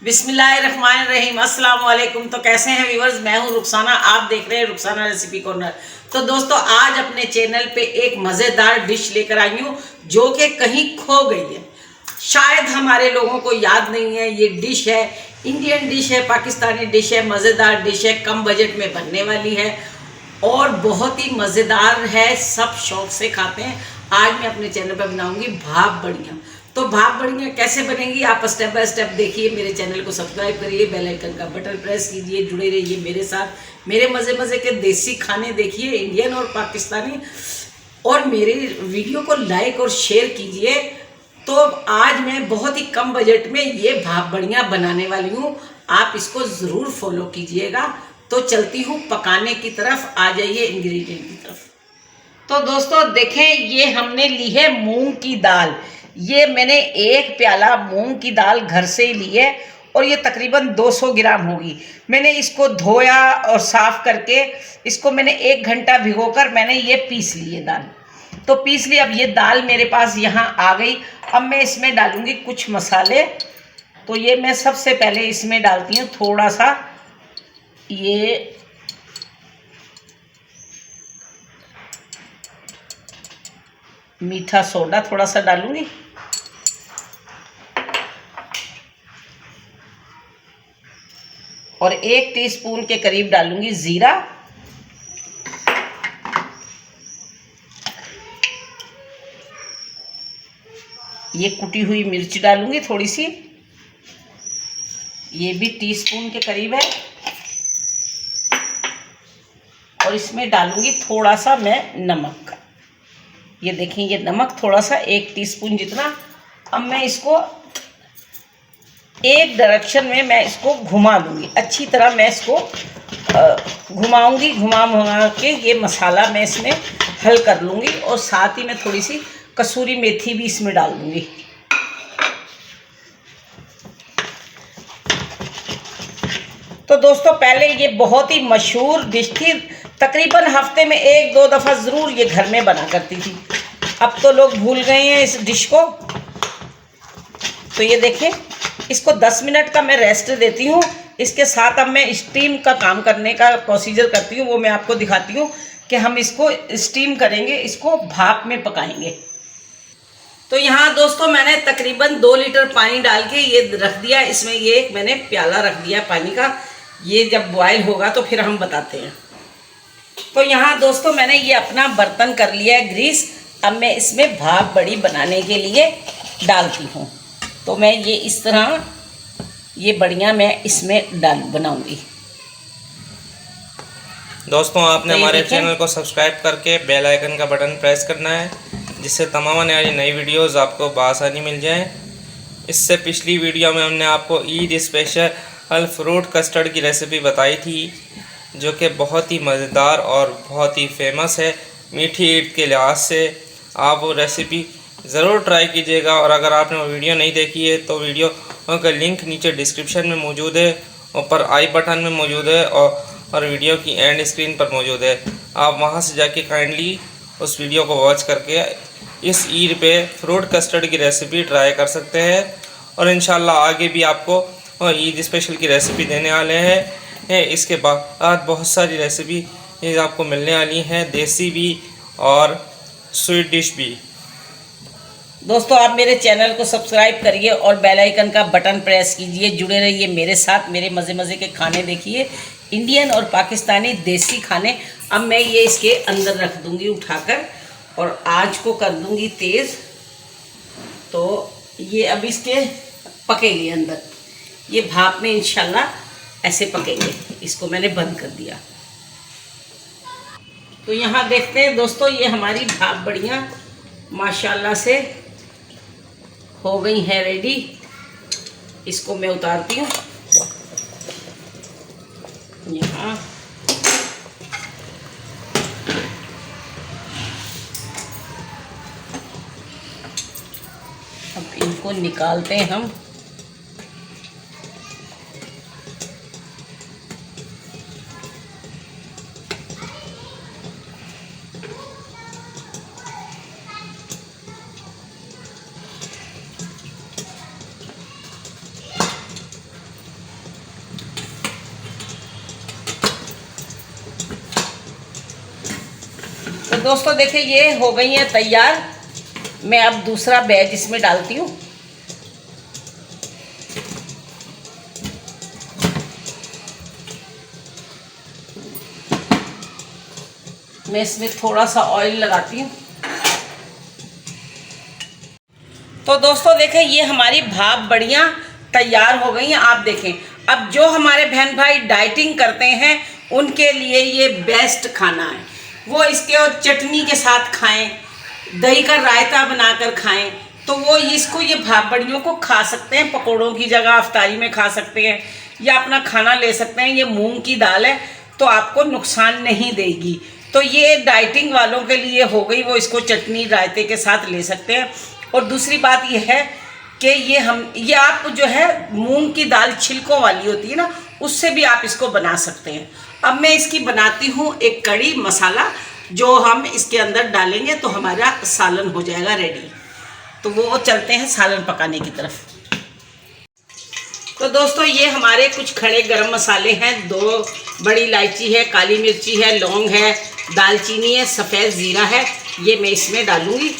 बिस्मिल्लाहिर्रहमानिर्रहीम अस्सलाम वालेकुम। तो कैसे हैं व्यूअर्स, मैं हूं रुखसाना, आप देख रहे हैं रुखसाना रेसिपी कॉर्नर। तो दोस्तों आज अपने चैनल पे एक मज़ेदार डिश लेकर आई हूं जो कि कहीं खो गई है, शायद हमारे लोगों को याद नहीं है। ये डिश है, इंडियन डिश है, पाकिस्तानी डिश है, मज़ेदार डिश है, कम बजट में बनने वाली है और बहुत ही मज़ेदार है, सब शौक से खाते हैं। आज मैं अपने चैनल पर बनाऊंगी भाप बड़ियाँ। तो भाप बड़ियाँ कैसे बनेंगी आप स्टेप बाय स्टेप देखिए। मेरे चैनल को सब्सक्राइब करिए, बेल आइकन का बटन प्रेस कीजिए, जुड़े रहिए मेरे साथ। मेरे मज़े मज़े के देसी खाने देखिए, इंडियन और पाकिस्तानी, और मेरे वीडियो को लाइक और शेयर कीजिए। तो आज मैं बहुत ही कम बजट में ये भाप बड़ियाँ बनाने वाली हूँ, आप इसको ज़रूर फॉलो कीजिएगा। तो चलती हूँ पकाने की तरफ, आ जाइए इंग्रेडिएंट की तरफ। तो दोस्तों देखें, ये हमने ली है मूंग की दाल। ये मैंने एक प्याला मूंग की दाल घर से ही ली है और ये तकरीबन 200 ग्राम होगी। मैंने इसको धोया और साफ़ करके इसको मैंने 1 घंटा भिगोकर मैंने ये पीस ली है दाल। तो पीस ली, अब ये दाल मेरे पास यहाँ आ गई। अब मैं इसमें डालूँगी कुछ मसाले। तो ये मैं सबसे पहले इसमें डालती हूँ थोड़ा सा ये मीठा सोडा, थोड़ा सा डालूंगी, और 1 टीस्पून के करीब डालूंगी जीरा, ये कुटी हुई मिर्च डालूंगी थोड़ी सी, ये भी टीस्पून के करीब है, और इसमें डालूंगी थोड़ा सा मैं नमक। ये देखें, ये नमक थोड़ा सा 1 टीस्पून जितना। अब मैं इसको एक डायरेक्शन में मैं इसको घुमा दूंगी, अच्छी तरह मैं इसको घुमाऊंगी। घुमा के ये मसाला मैं इसमें हल कर लूँगी, और साथ ही मैं थोड़ी सी कसूरी मेथी भी इसमें डाल दूँगी। तो दोस्तों पहले ये बहुत ही मशहूर डिश थी, तकरीबन हफ्ते में 1-2 दफ़ा ज़रूर ये घर में बना करती थी। अब तो लोग भूल गए हैं इस डिश को। तो ये देखें, इसको 10 मिनट का मैं रेस्ट देती हूँ। इसके साथ अब मैं स्टीम का काम करने का प्रोसीजर करती हूँ, वो मैं आपको दिखाती हूँ कि हम इसको स्टीम करेंगे, इसको भाप में पकाएंगे। तो यहाँ दोस्तों मैंने तकरीबन 2 लीटर पानी डाल के ये रख दिया। इसमें ये मैंने प्याला रख दिया पानी का, ये जब बॉयल होगा तो फिर हम बताते हैं। तो यहाँ दोस्तों मैंने ये अपना बर्तन कर लिया है ग्रीस। अब मैं इसमें भाप बड़ी बनाने के लिए डालती हूँ। तो मैं ये इस तरह ये बड़ियाँ मैं इसमें बनाऊँगी। दोस्तों आपने हमारे चैनल को सब्सक्राइब करके बेल आइकन का बटन प्रेस करना है, जिससे तमाम आने वाली नई वीडियोज़ आपको बआसानी मिल जाएँ। इससे पिछली वीडियो में हमने आपको ईद स्पेशल फ्रूट कस्टर्ड की रेसिपी बताई थी, जो कि बहुत ही मज़ेदार और बहुत ही फेमस है मीठी ईद के लिहाज से। आप वो रेसिपी ज़रूर ट्राई कीजिएगा, और अगर आपने वो वीडियो नहीं देखी है तो वीडियो का लिंक नीचे डिस्क्रिप्शन में मौजूद है, ऊपर आई बटन में मौजूद है, और वीडियो की एंड स्क्रीन पर मौजूद है। आप वहां से जाके काइंडली उस वीडियो को वॉच करके इस ईद पे फ्रूट कस्टर्ड की रेसिपी ट्राई कर सकते हैं। और इंशाल्लाह आगे भी आपको ईद स्पेशल की रेसिपी देने वाले हैं। इसके बाद बहुत सारी रेसिपी आपको मिलने वाली हैं, देसी भी और स्वीट डिश भी। दोस्तों आप मेरे चैनल को सब्सक्राइब करिए और बेल आइकन का बटन प्रेस कीजिए, जुड़े रहिए मेरे साथ। मेरे मज़े मज़े के खाने देखिए, इंडियन और पाकिस्तानी देसी खाने। अब मैं ये इसके अंदर रख दूंगी उठाकर, और आँच को कर दूंगी तेज़। तो ये अब इसके पकेंगे अंदर, ये भाप में इंशाल्लाह ऐसे पकेंगे। इसको मैंने बंद कर दिया। तो यहाँ देखते हैं दोस्तों, ये हमारी भाप बड़ियाँ माशाल्लाह से हो गई हैं रेडी। इसको मैं उतारती हूँ यहाँ। अब इनको निकालते हैं हम। तो दोस्तों देखिए ये हो गई है तैयार। मैं अब दूसरा बैच इसमें डालती हूँ। मैं इसमें थोड़ा सा ऑयल लगाती हूँ। तो दोस्तों देखें ये हमारी भाप बड़ियाँ तैयार हो गई हैं। आप देखें, अब जो हमारे बहन भाई डाइटिंग करते हैं उनके लिए ये बेस्ट खाना है। वो इसके और चटनी के साथ खाएं, दही का रायता बनाकर खाएं, तो वो इसको ये भाप बड़ियों को खा सकते हैं। पकोड़ों की जगह अफ्तारी में खा सकते हैं या अपना खाना ले सकते हैं। ये मूंग की दाल है तो आपको नुकसान नहीं देगी। तो ये डाइटिंग वालों के लिए हो गई, वो इसको चटनी रायते के साथ ले सकते हैं। और दूसरी बात ये है कि ये आप जो है मूंग की दाल छिलकों वाली होती है ना, उससे भी आप इसको बना सकते हैं। अब मैं इसकी बनाती हूँ एक कड़ी मसाला, जो हम इसके अंदर डालेंगे तो हमारा सालन हो जाएगा रेडी। तो वो चलते हैं सालन पकाने की तरफ। तो दोस्तों ये हमारे कुछ खड़े गरम मसाले हैं। 2 बड़ी इलायची है, काली मिर्ची है, लौंग है, दालचीनी है, सफ़ेद ज़ीरा है। ये मैं इसमें डालूँगी।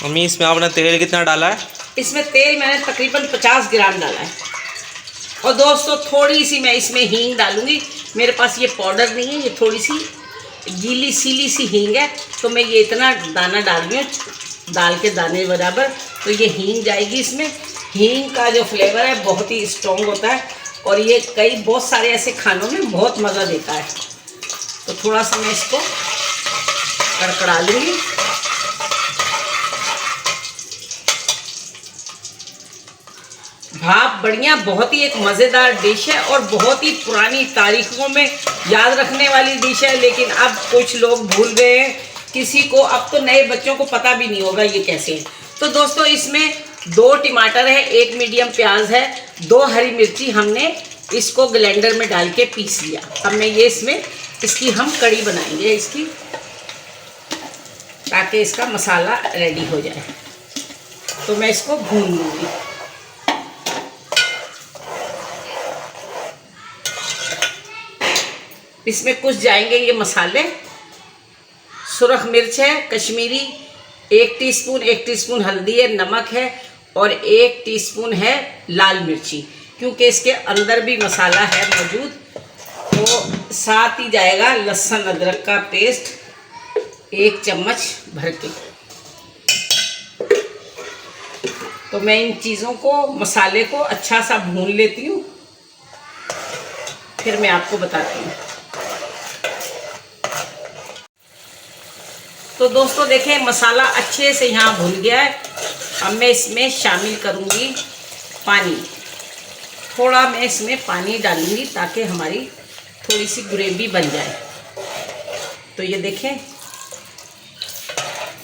मम्मी इसमें आपने तेल कितना डाला है? इसमें तेल मैंने तकरीबन 50 ग्राम डाला है। और दोस्तों थोड़ी सी मैं इसमें हींग डालूँगी। मेरे पास ये पाउडर नहीं है, ये थोड़ी सी गीली सीली सी हींग है, तो मैं ये इतना दाना डाल रही हूँ, दाल के दाने बराबर। तो ये हींग जाएगी इसमें। हींग का जो फ्लेवर है बहुत ही स्ट्रॉन्ग होता है और ये बहुत सारे ऐसे खानों में बहुत मज़ा देता है। तो थोड़ा सा मैं इसको कड़कड़ा लूँगी। भाप बड़ियाँ बहुत ही एक मज़ेदार डिश है और बहुत ही पुरानी तारीखों में याद रखने वाली डिश है। लेकिन अब कुछ लोग भूल गए हैं, किसी को अब तो नए बच्चों को पता भी नहीं होगा ये कैसे है। तो दोस्तों इसमें 2 टमाटर है, 1 मीडियम प्याज है, 2 हरी मिर्ची हमने इसको ग्राइंडर में डाल के पीस लिया। अब मैं ये इसकी हम कड़ी बनाएंगे इसकी, ताकि इसका मसाला रेडी हो जाए। तो मैं इसको भून लूँगी। इसमें कुछ जाएंगे ये मसाले। सुरख मिर्च है कश्मीरी, 1 टीस्पून हल्दी है, नमक है और 1 टीस्पून है लाल मिर्ची, क्योंकि इसके अंदर भी मसाला है मौजूद। तो साथ ही जाएगा लहसुन अदरक का पेस्ट 1 चम्मच भर के। तो मैं इन चीज़ों को, मसाले को अच्छा सा भून लेती हूँ, फिर मैं आपको बताती हूँ। तो दोस्तों देखें मसाला अच्छे से यहाँ भुन गया है। अब मैं इसमें शामिल करूँगी पानी। थोड़ा मैं इसमें पानी डालूँगी ताकि हमारी थोड़ी सी ग्रेवी बन जाए। तो ये देखें,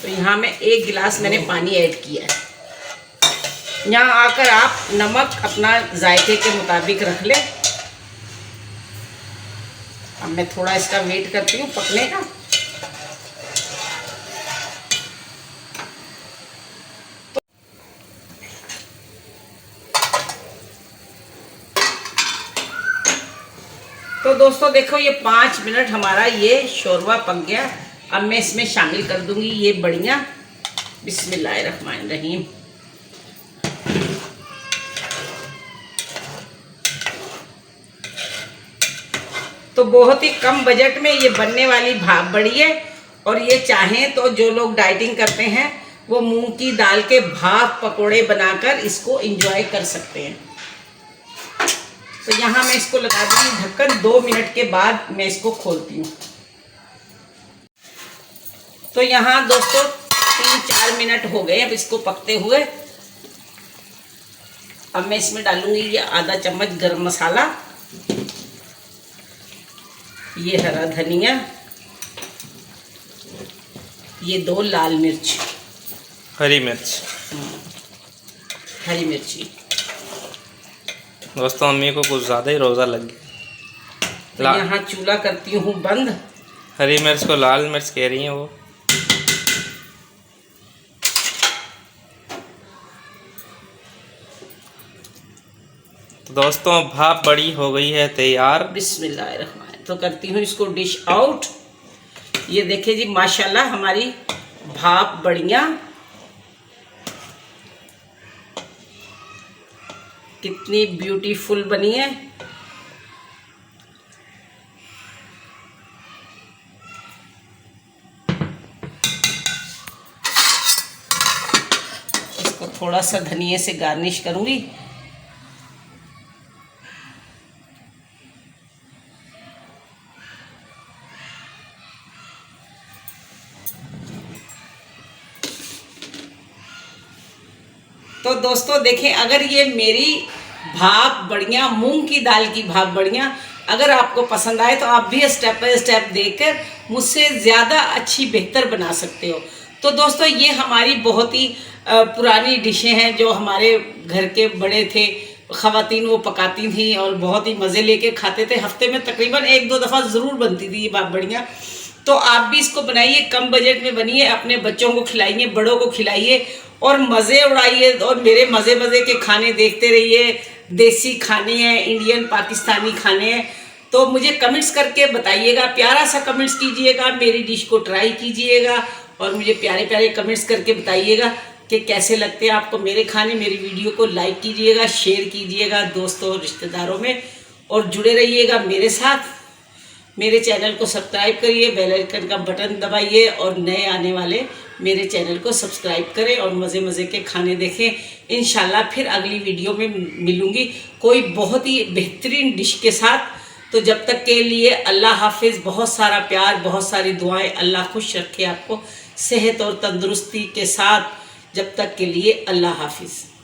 तो यहाँ मैं 1 गिलास मैंने पानी ऐड किया है। यहाँ आकर आप नमक अपना जायके के मुताबिक रख लें। अब मैं थोड़ा इसका वेट करती हूँ पकने का। तो दोस्तों देखो ये 5 मिनट हमारा ये शोरबा पक गया। अब मैं इसमें शामिल कर दूंगी ये बड़ियाँ। बिस्मिल्लाहिर्रहमानिर्रहीम। तो बहुत ही कम बजट में ये बनने वाली भाप बड़ी है। और ये चाहें तो जो लोग डाइटिंग करते हैं वो मूंग की दाल के भाप पकोड़े बनाकर इसको एंजॉय कर सकते हैं। तो यहाँ मैं इसको लगा दूँगी ढक्कन। 2 मिनट के बाद मैं इसको खोलती हूँ। तो यहाँ दोस्तों 3-4 मिनट हो गए अब इसको पकते हुए। अब मैं इसमें डालूँगी ये आधा चम्मच गरम मसाला, ये हरा धनिया, ये 2 लाल मिर्च, हरी मिर्च, हरी मिर्ची। दोस्तों अम्मी को कुछ ज़्यादा ही रोज़ा लग तो यहाँ चूल्हा करती हूँ बंद। हरी मिर्च को लाल मिर्च कह रही हैं वो। तो दोस्तों भाप बड़ी हो गई है तैयार। बिस्मिल्लाहिर्रहमानिर्रहीम। तो करती हूँ इसको डिश आउट। ये देखिए जी माशाल्लाह हमारी भाप बड़ियाँ कितनी ब्यूटीफुल बनी है। इसको थोड़ा सा धनिये से गार्निश करूंगी। तो दोस्तों देखें, अगर ये मेरी भाप बड़ियाँ, मूंग की दाल की भाप बड़ियाँ अगर आपको पसंद आए तो आप भी स्टेप बाय स्टेप देखकर मुझसे ज़्यादा अच्छी बेहतर बना सकते हो। तो दोस्तों ये हमारी बहुत ही पुरानी डिशें हैं जो हमारे घर के बड़े थे, ख़वातीन वो पकाती थी और बहुत ही मज़े लेके खाते थे। हफ्ते में तकरीबन 1-2 दफ़ा ज़रूर बनती थी ये भाप बड़ियाँ। तो आप भी इसको बनाइए, कम बजट में बनिए, अपने बच्चों को खिलाइए, बड़ों को खिलाइए और मज़े उड़ाइए और मेरे मज़े मज़े के खाने देखते रहिए। देसी खाने हैं, इंडियन पाकिस्तानी खाने हैं। तो मुझे कमेंट्स करके बताइएगा, प्यारा सा कमेंट्स कीजिएगा, मेरी डिश को ट्राई कीजिएगा और मुझे प्यारे प्यारे कमेंट्स करके बताइएगा कि कैसे लगते हैं आपको मेरे खाने। मेरी वीडियो को लाइक कीजिएगा, शेयर कीजिएगा दोस्तों और रिश्तेदारों में और जुड़े रहिएगा मेरे साथ। मेरे चैनल को सब्सक्राइब करिए, बेल आइकन का बटन दबाइए और नए आने वाले मेरे चैनल को सब्सक्राइब करें और मज़े मज़े के खाने देखें। इंशाल्लाह फिर अगली वीडियो में मिलूँगी कोई बहुत ही बेहतरीन डिश के साथ। तो जब तक के लिए अल्लाह हाफिज़, बहुत सारा प्यार, बहुत सारी दुआएं। अल्लाह खुश रखे आपको सेहत और तंदुरुस्ती के साथ। जब तक के लिए अल्लाह हाफिज़।